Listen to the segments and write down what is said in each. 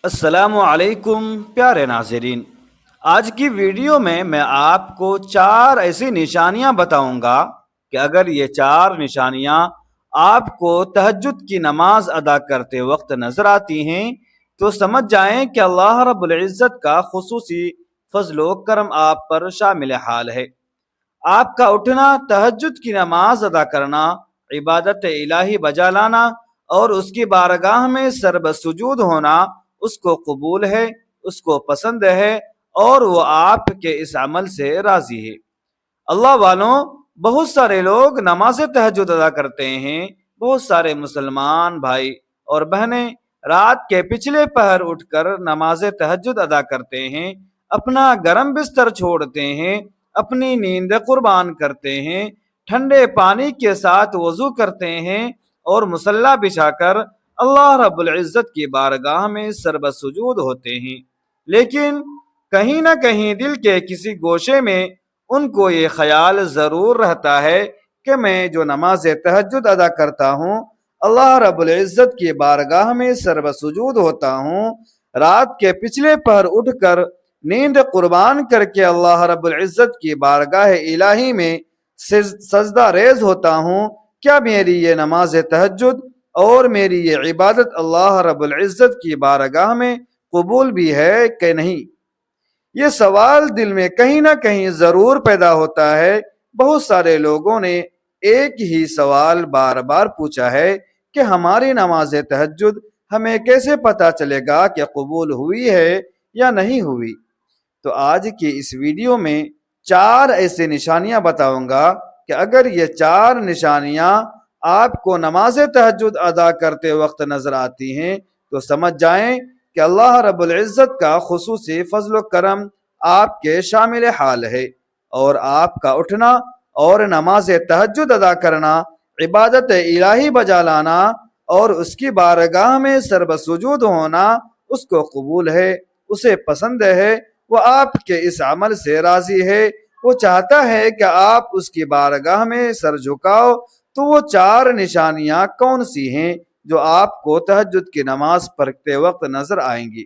السلام علیکم پیارے ناظرین، آج کی ویڈیو میں آپ کو چار ایسی نشانیاں بتاؤں گا کہ اگر یہ چار نشانیاں آپ کو تہجد کی نماز ادا کرتے وقت نظر آتی ہیں تو سمجھ جائیں کہ اللہ رب العزت کا خصوصی فضل و کرم آپ پر شامل حال ہے۔ آپ کا اٹھنا، تہجد کی نماز ادا کرنا، عبادت الہی بجا لانا اور اس کی بارگاہ میں سجود ہونا اس کو قبول ہے، اس کو پسند ہے اور وہ آپ کے اس عمل سے راضی ہے۔ اللہ والوں، بہت سارے لوگ نماز تہجد ادا کرتے ہیں۔ بہت سارے مسلمان بھائی اور بہنیں رات کے پچھلے پہر اٹھ کر نماز تہجد ادا کرتے ہیں، اپنا گرم بستر چھوڑتے ہیں، اپنی نیند قربان کرتے ہیں، ٹھنڈے پانی کے ساتھ وضو کرتے ہیں اور مصلی بچھا کر اللہ رب العزت کی بارگاہ میں سجود ہوتے ہیں۔ لیکن کہیں نہ کہیں دل کے کسی گوشے میں ان کو یہ خیال ضرور رہتا ہے کہ میں جو نماز تہجد ادا کرتا ہوں، اللہ رب العزت کی بارگاہ میں سجود ہوتا ہوں، رات کے پچھلے پہر اٹھ کر نیند قربان کر کے اللہ رب العزت کی بارگاہ الہی میں سجدہ ریز ہوتا ہوں، کیا میری یہ نماز تہجد اور میری یہ عبادت اللہ رب العزت کی بارگاہ میں قبول بھی ہے کہ نہیں؟ یہ سوال دل میں کہیں نہ کہیں ضرور پیدا ہوتا ہے۔ بہت سارے لوگوں نے ایک ہی سوال بار بار پوچھا ہے کہ ہماری نماز تہجد ہمیں کیسے پتا چلے گا کہ قبول ہوئی ہے یا نہیں ہوئی؟ تو آج کی اس ویڈیو میں چار ایسے نشانیاں بتاؤں گا کہ اگر یہ چار نشانیاں آپ کو نماز تہجد ادا کرتے وقت نظر آتی ہیں تو سمجھ جائیں کہ اللہ رب العزت کا خصوصی فضل و کرم آپ کے شامل حال ہے، اور آپ کا اٹھنا اور نماز تہجد ادا کرنا، عبادت الہی بجا لانا اور اس کی بارگاہ میں سجود ہونا اس کو قبول ہے، اسے پسند ہے، وہ آپ کے اس عمل سے راضی ہے، وہ چاہتا ہے کہ آپ اس کی بارگاہ میں سر جھکاؤ۔ تو وہ چار نشانیاں کون سی ہیں جو آپ کو تہجد کی نماز پڑھتے وقت نظر آئیں گی،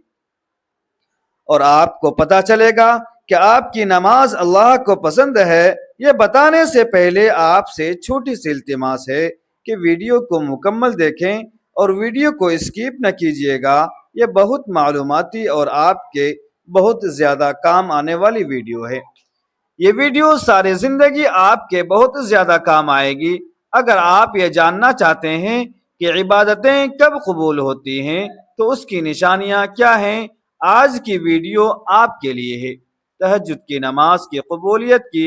اور آپ کو پتہ چلے گا کہ آپ کی نماز اللہ کو پسند ہے؟ یہ بتانے سے پہلے آپ سے چھوٹی سی التماس ہے کہ ویڈیو کو مکمل دیکھیں اور ویڈیو کو اسکیپ نہ کیجیے گا۔ یہ بہت معلوماتی اور آپ کے بہت زیادہ کام آنے والی ویڈیو ہے۔ یہ ویڈیو ساری زندگی آپ کے بہت زیادہ کام آئے گی۔ اگر آپ یہ جاننا چاہتے ہیں کہ عبادتیں کب قبول ہوتی ہیں تو اس کی نشانیاں کیا ہیں، آج کی ویڈیو آپ کے لیے ہے۔ تہجد کی نماز کی قبولیت کی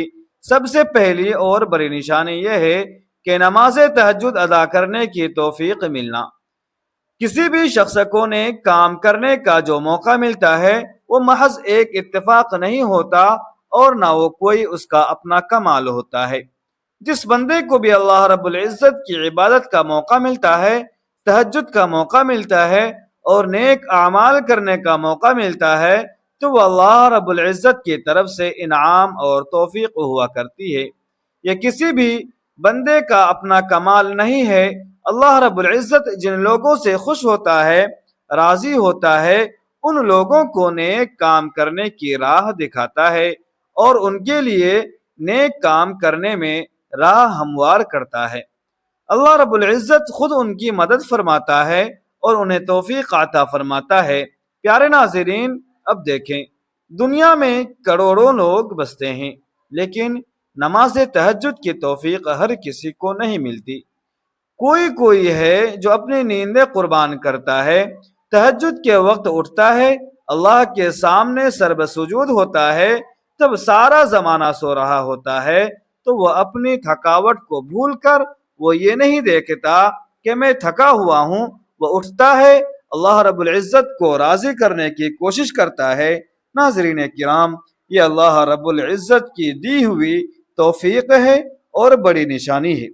سب سے پہلی اور بڑی نشانی یہ ہے کہ نماز تہجد ادا کرنے کی توفیق ملنا۔ کسی بھی شخص کو نیک کام کرنے کا جو موقع ملتا ہے وہ محض ایک اتفاق نہیں ہوتا اور نہ وہ کوئی اس کا اپنا کمال ہوتا ہے۔ جس بندے کو بھی اللہ رب العزت کی عبادت کا موقع ملتا ہے، تہجد کا موقع ملتا ہے اور نیک اعمال کرنے کا موقع ملتا ہے تو وہ اللہ رب العزت کی طرف سے انعام اور توفیق ہوا کرتی ہے۔ یہ کسی بھی بندے کا اپنا کمال نہیں ہے۔ اللہ رب العزت جن لوگوں سے خوش ہوتا ہے، راضی ہوتا ہے، ان لوگوں کو نیک کام کرنے کی راہ دکھاتا ہے اور ان کے لیے نیک کام کرنے میں راہ ہموار کرتا ہے۔ اللہ رب العزت خود ان کی مدد فرماتا ہے اور انہیں توفیق عطا فرماتا ہے۔ پیارے ناظرین، اب دیکھیں، دنیا میں کروڑوں لوگ بستے ہیں لیکن نماز تہجد کی توفیق ہر کسی کو نہیں ملتی۔ کوئی ہے جو اپنی نیندیں قربان کرتا ہے، تہجد کے وقت اٹھتا ہے، اللہ کے سامنے سجود ہوتا ہے، جب سارا زمانہ سو رہا ہوتا ہے تو وہ اپنی تھکاوٹ کو بھول کر وہ یہ نہیں دیکھتا کہ میں تھکا ہوا ہوں، وہ اٹھتا ہے، اللہ رب العزت کو راضی کرنے کی کوشش کرتا ہے۔ ناظرین کرام، یہ اللہ رب العزت کی دی ہوئی توفیق ہے اور بڑی نشانی ہے۔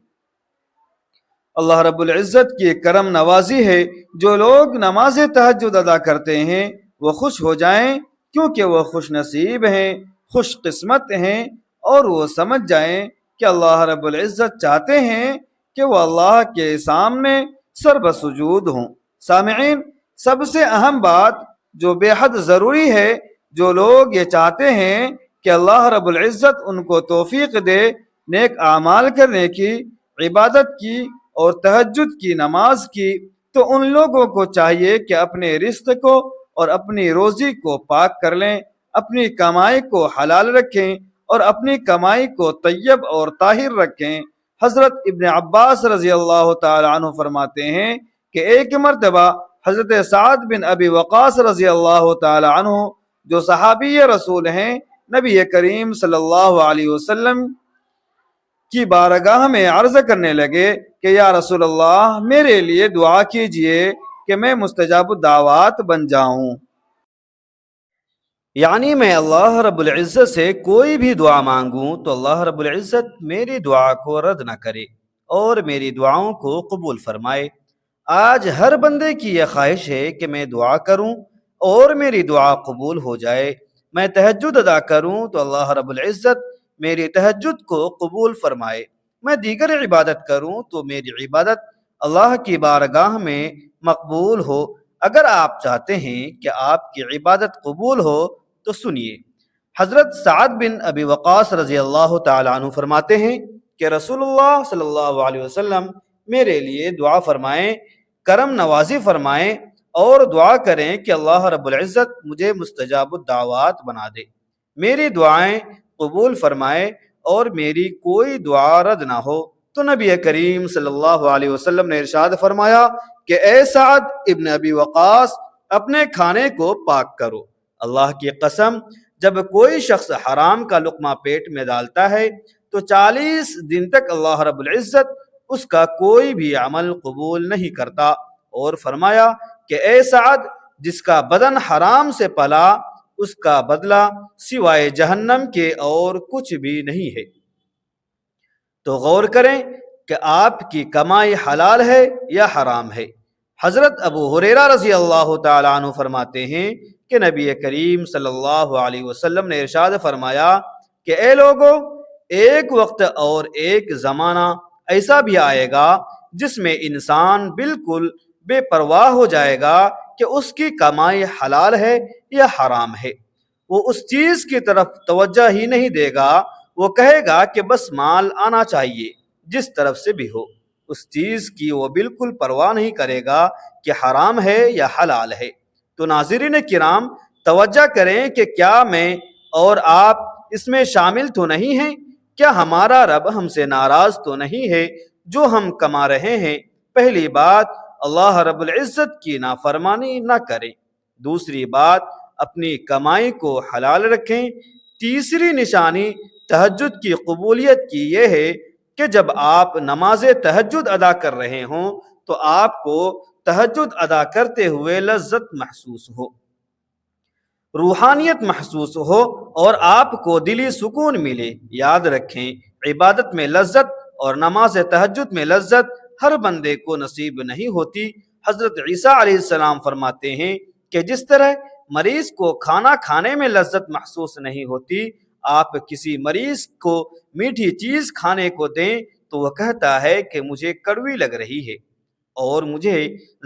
اللہ رب العزت کی کرم نوازی ہے۔ جو لوگ نماز تہجد ادا کرتے ہیں وہ خوش ہو جائیں، کیونکہ وہ خوش نصیب ہیں، خوش قسمت ہیں، اور وہ سمجھ جائیں کہ اللہ رب العزت چاہتے ہیں کہ وہ اللہ کے سامنے سجود ہوں۔ سامعین، سب سے اہم بات جو بے حد ضروری ہے۔ جو لوگ یہ چاہتے ہیں کہ اللہ رب العزت ان کو توفیق دے نیک اعمال کرنے کی، عبادت کی اور تہجد کی نماز کی، تو ان لوگوں کو چاہیے کہ اپنے رزق کو اور اپنی روزی کو پاک کر لیں، اپنی کمائی کو حلال رکھیں اور اپنی کمائی کو طیب اور طاہر رکھیں۔ حضرت ابن عباس رضی اللہ تعالی عنہ فرماتے ہیں کہ ایک مرتبہ حضرت سعد بن ابی وقاص رضی اللہ تعالی عنہ، جو صحابی رسول ہیں، نبی کریم صلی اللہ علیہ وسلم کی بارگاہ میں عرض کرنے لگے کہ یا رسول اللہ، میرے لیے دعا کیجئے کہ میں مستجاب الدعوات بن جاؤں۔ یعنی میں اللہ رب العزت سے کوئی بھی دعا مانگوں تو اللہ رب العزت میری دعا کو رد نہ کرے اور میری دعاؤں کو قبول فرمائے۔ آج ہر بندے کی یہ خواہش ہے کہ میں دعا کروں اور میری دعا قبول ہو جائے۔ میں تہجد ادا کروں تو اللہ رب العزت میری تہجد کو قبول فرمائے۔ میں دیگر عبادت کروں تو میری عبادت اللہ کی بارگاہ میں مقبول ہو۔ اگر آپ چاہتے ہیں کہ آپ کی عبادت قبول ہو تو سنیے۔ حضرت سعد بن ابی وقاص رضی اللہ تعالی عنہ فرماتے ہیں کہ رسول اللہ صلی اللہ علیہ وسلم میرے لیے دعا فرمائیں، کرم نوازی فرمائیں اور دعا کریں کہ اللہ رب العزت مجھے مستجاب الدعوات بنا دے، میری دعائیں قبول فرمائے اور میری کوئی دعا رد نہ ہو۔ تو نبی کریم صلی اللہ علیہ وسلم نے ارشاد فرمایا کہ اے سعد ابن ابی وقاص، اپنے کھانے کو پاک کرو۔ اللہ کی قسم، جب کوئی شخص حرام کا لقمہ پیٹ میں ڈالتا ہے تو 40 دن تک اللہ رب العزت اس کا کوئی بھی عمل قبول نہیں کرتا، اور فرمایا کہ اے سعد، جس کا بدن حرام سے پلا اس کا بدلہ سوائے جہنم کے اور کچھ بھی نہیں ہے۔ تو غور کریں کہ آپ کی کمائی حلال ہے یا حرام ہے۔ حضرت ابو ہریرہ رضی اللہ تعالی عنہ فرماتے ہیں کہ نبی کریم صلی اللہ علیہ وسلم نے ارشاد فرمایا کہ اے لوگو، ایک وقت اور ایک زمانہ ایسا بھی آئے گا جس میں انسان بالکل بے پرواہ ہو جائے گا کہ اس کی کمائی حلال ہے یا حرام ہے۔ وہ اس چیز کی طرف توجہ ہی نہیں دے گا، وہ کہے گا کہ بس مال آنا چاہیے جس طرف سے بھی ہو۔ اس چیز کی وہ بالکل پرواہ نہیں کرے گا کہ حرام ہے یا حلال ہے۔ تو ناظرین کرام، توجہ کریں کہ کیا میں اور آپ اس میں شامل تو نہیں ہیں؟ کیا ہمارا رب ہم سے ناراض تو نہیں ہے جو ہم کما رہے ہیں؟ پہلی بات، اللہ رب العزت کی نافرمانی نہ کریں۔ دوسری بات، اپنی کمائی کو حلال رکھیں۔ تیسری نشانی تہجد کی قبولیت کی یہ ہے کہ جب آپ نماز تہجد ادا کر رہے ہوں تو آپ کو تہجد ادا کرتے ہوئے لذت محسوس ہو، روحانیت محسوس ہو اور آپ کو دلی سکون ملے۔ یاد رکھیں، عبادت میں لذت اور نماز تہجد میں لذت ہر بندے کو نصیب نہیں ہوتی۔ حضرت عیسیٰ علیہ السلام فرماتے ہیں کہ جس طرح مریض کو کھانا کھانے میں لذت محسوس نہیں ہوتی، آپ کسی مریض کو میٹھی چیز کھانے کو دیں تو وہ کہتا ہے کہ مجھے کڑوی لگ رہی ہے اور مجھے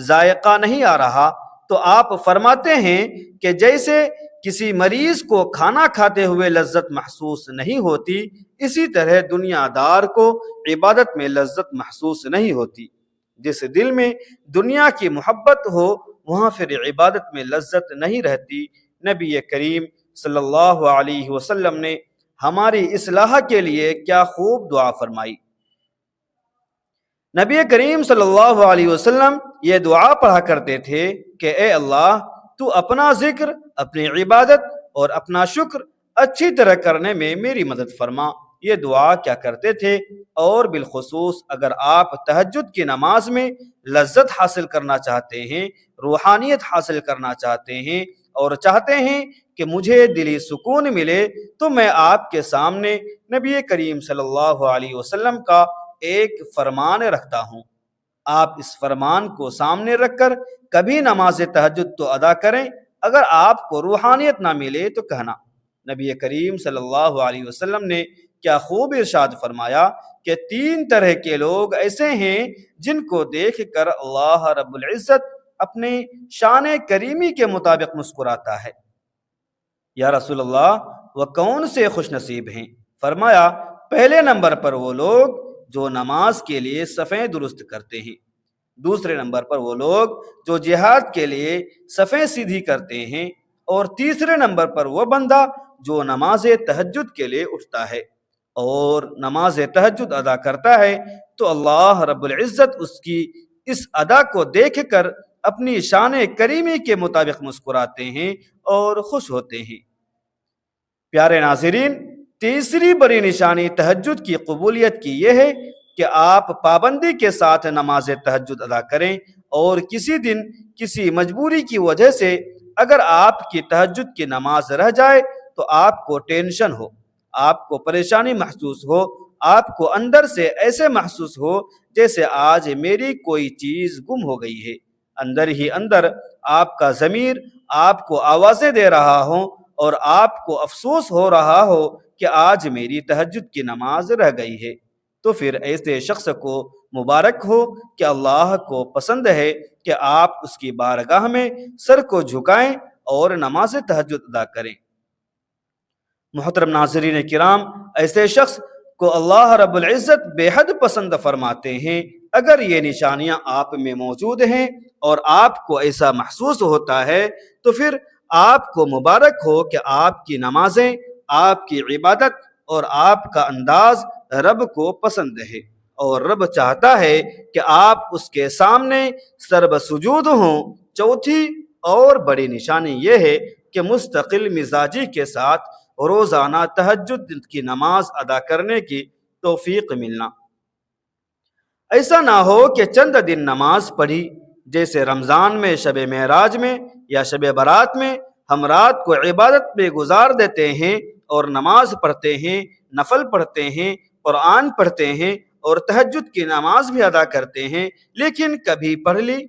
ذائقہ نہیں آ رہا۔ تو آپ فرماتے ہیں کہ جیسے کسی مریض کو کھانا کھاتے ہوئے لذت محسوس نہیں ہوتی، اسی طرح دنیا دار کو عبادت میں لذت محسوس نہیں ہوتی۔ جس دل میں دنیا کی محبت ہو وہاں پھر عبادت میں لذت نہیں رہتی۔ نبی کریم صلی اللہ علیہ وسلم نے ہماری اصلاح کے لیے کیا خوب دعا فرمائی۔ نبی کریم صلی اللہ علیہ وسلم یہ دعا پڑھا کرتے تھے کہ اے اللہ، تو اپنا ذکر، اپنی عبادت اور اپنا شکر اچھی طرح کرنے میں میری مدد فرما۔ یہ دعا کیا کرتے تھے، اور بالخصوص اگر آپ تہجد کی نماز میں لذت حاصل کرنا چاہتے ہیں، روحانیت حاصل کرنا چاہتے ہیں اور چاہتے ہیں کہ مجھے دلی سکون ملے، تو میں آپ کے سامنے نبی کریم صلی اللہ علیہ وسلم کا ایک فرمان رکھتا ہوں۔ آپ اس فرمان کو سامنے رکھ کر کبھی نماز تہجد تو ادا کریں۔ اگر آپ کو روحانیت نہ ملے تو کہنا۔ نبی کریم صلی اللہ علیہ وسلم نے کیا خوب ارشاد فرمایا کہ 3 طرح کے لوگ ایسے ہیں جن کو دیکھ کر اللہ رب العزت اپنی شان کریمی کے مطابق مسکراتا ہے۔ یا رسول اللہ، وہ کون سے خوش نصیب ہیں؟ فرمایا، پہلے نمبر پر وہ لوگ جو نماز کے لیے صفیں درست کرتے ہیں، دوسرے نمبر پر وہ لوگ جو جہاد کے لیے صفیں سیدھی کرتے ہیں، اور تیسرے نمبر پر وہ بندہ جو نماز تہجد کے لیے اٹھتا ہے اور نماز تہجد ادا کرتا ہے، تو اللہ رب العزت اس کی اس ادا کو دیکھ کر اپنی شان کریمی کے مطابق مسکراتے ہیں اور خوش ہوتے ہیں۔ پیارے ناظرین، تیسری بڑی نشانی تہجد کی قبولیت کی یہ ہے کہ آپ پابندی کے ساتھ نماز تہجد ادا کریں، اور کسی دن کسی مجبوری کی وجہ سے اگر آپ کی تہجد کی نماز رہ جائے تو آپ کو ٹینشن ہو، آپ کو پریشانی محسوس ہو، آپ کو اندر سے ایسے محسوس ہو جیسے آج میری کوئی چیز گم ہو گئی ہے، اندر ہی اندر آپ کا ضمیر آپ کو آوازیں دے رہا ہو اور آپ کو افسوس ہو رہا ہو کہ آج میری تہجد کی نماز رہ گئی ہے، تو پھر ایسے شخص کو مبارک ہو کہ اللہ کو پسند ہے کہ آپ اس کی بارگاہ میں سر کو جھکائیں اور نماز تہجد ادا کریں۔ محترم ناظرین کرام، ایسے شخص کو اللہ رب العزت بے حد پسند فرماتے ہیں۔ اگر یہ نشانیاں آپ میں موجود ہیں اور آپ کو ایسا محسوس ہوتا ہے تو پھر آپ کو مبارک ہو کہ آپ کی نمازیں، آپ کی عبادت اور آپ کا انداز رب کو پسند ہے، اور رب چاہتا ہے کہ آپ اس کے سامنے سرب سجود ہوں۔ چوتھی اور بڑی نشانی یہ ہے کہ مستقل مزاجی کے ساتھ روزانہ تہجد کی نماز ادا کرنے کی توفیق ملنا۔ ایسا نہ ہو کہ چند دن نماز پڑھی، جیسے رمضان میں شب معراج میں یا شب برات میں ہم رات کو عبادت میں گزار دیتے ہیں اور نماز پڑھتے ہیں، نفل پڑھتے ہیں، قرآن پڑھتے ہیں اور تہجد کی نماز بھی ادا کرتے ہیں، لیکن کبھی پڑھ لی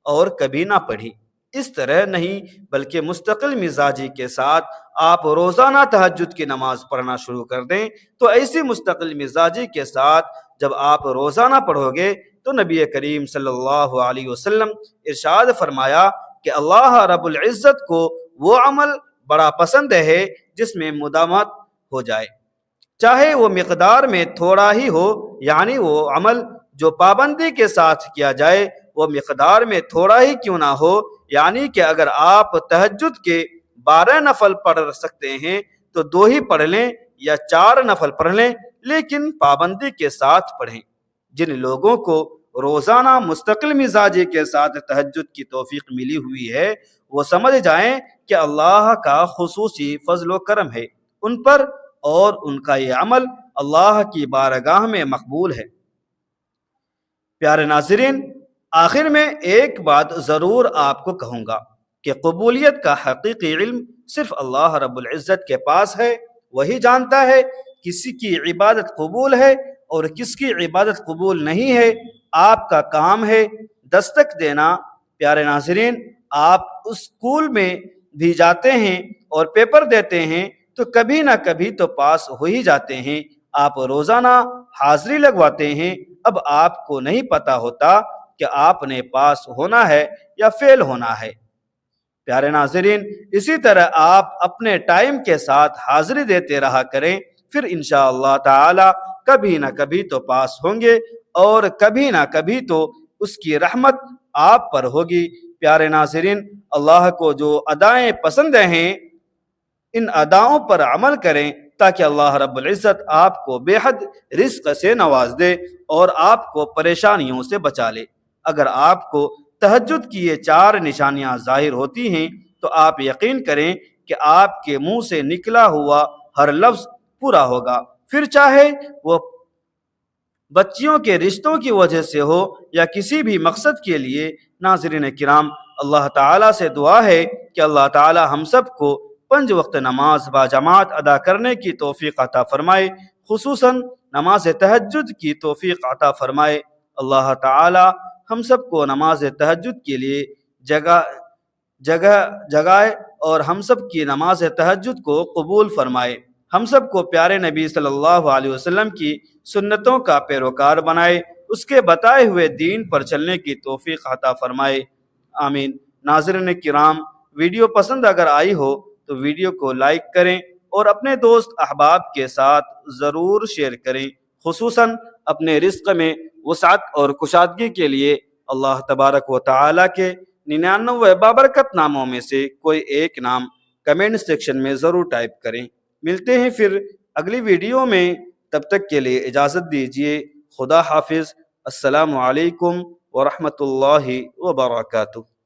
اور کبھی نہ پڑھی۔ اس طرح نہیں، بلکہ مستقل مزاجی کے ساتھ آپ روزانہ تہجد کی نماز پڑھنا شروع کر دیں۔ تو ایسی مستقل مزاجی کے ساتھ جب آپ روزانہ پڑھو گے تو نبی کریم صلی اللہ علیہ وسلم ارشاد فرمایا کہ اللہ رب العزت کو وہ عمل بڑا پسند ہے جس میں مداومت ہو جائے، چاہے وہ مقدار میں تھوڑا ہی ہو، یعنی وہ عمل جو پابندی کے ساتھ کیا جائے وہ مقدار میں تھوڑا ہی کیوں نہ ہو، یعنی کہ اگر آپ تہجد کے 12 نفل پڑھ سکتے ہیں تو 2 ہی پڑھ لیں یا 4 نفل پڑھ لیں، لیکن پابندی کے ساتھ پڑھیں۔ جن لوگوں کو روزانہ مستقل مزاجی کے ساتھ تہجد کی توفیق ملی ہوئی ہے وہ سمجھ جائیں کہ اللہ کا خصوصی فضل و کرم ہے ان پر، اور ان کا یہ عمل اللہ کی بارگاہ میں مقبول ہے۔ پیارے ناظرین، آخر میں ایک بات ضرور آپ کو کہوں گا کہ قبولیت کا حقیقی علم صرف اللہ رب العزت کے پاس ہے۔ وہی جانتا ہے کسی کی عبادت قبول ہے اور کس کی عبادت قبول نہیں ہے۔ آپ کا کام ہے دستک دینا۔ پیارے ناظرین، آپ اسکول میں بھی جاتے ہیں اور پیپر دیتے ہیں تو کبھی نہ کبھی تو پاس ہو ہی جاتے ہیں۔ آپ روزانہ حاضری لگواتے ہیں، اب آپ کو نہیں پتا ہوتا کہ آپ نے پاس ہونا ہے یا فیل ہونا ہے۔ پیارے ناظرین، اسی طرح آپ اپنے ٹائم کے ساتھ حاضری دیتے رہا کریں، پھر انشاءاللہ تعالی کبھی نہ کبھی تو پاس ہوں گے اور کبھی نہ کبھی تو اس کی رحمت آپ پر ہوگی۔ پیارے ناظرین، اللہ کو جو ادائیں پسند ہیں ان اداؤں پر عمل کریں تاکہ اللہ رب العزت آپ کو بے حد رزق سے نواز دے اور آپ کو پریشانیوں سے بچا لے۔ اگر آپ کو تہجد کی یہ 4 نشانیاں ظاہر ہوتی ہیں تو آپ یقین کریں کہ آپ کے منہ سے نکلا ہوا ہر لفظ پورا ہوگا، پھر چاہے وہ بچیوں کے رشتوں کی وجہ سے ہو یا کسی بھی مقصد کے لیے۔ ناظرین کرام، اللہ تعالیٰ سے دعا ہے کہ اللہ تعالیٰ ہم سب کو 5 وقت نماز باجماعت ادا کرنے کی توفیق عطا فرمائے، خصوصاً نماز تہجد کی توفیق عطا فرمائے۔ اللہ تعالیٰ ہم سب کو نماز تہجد کے لیے جگائے اور ہم سب کی نماز تہجد کو قبول فرمائے، ہم سب کو پیارے نبی صلی اللہ علیہ وسلم کی سنتوں کا پیروکار بنائے، اس کے بتائے ہوئے دین پر چلنے کی توفیق عطا فرمائے۔ آمین۔ ناظرین کرام، ویڈیو پسند اگر آئی ہو تو ویڈیو کو لائک کریں اور اپنے دوست احباب کے ساتھ ضرور شیئر کریں، خصوصاً اپنے رزق میں وسعت اور کشادگی کے لیے اللہ تبارک و تعالیٰ کے 99 بابرکت ناموں میں سے کوئی ایک نام کمنٹ سیکشن میں ضرور ٹائپ کریں۔ ملتے ہیں پھر اگلی ویڈیو میں، تب تک کے لیے اجازت دیجیے۔ خدا حافظ۔ السلام علیکم ورحمۃ اللہ وبرکاتہ۔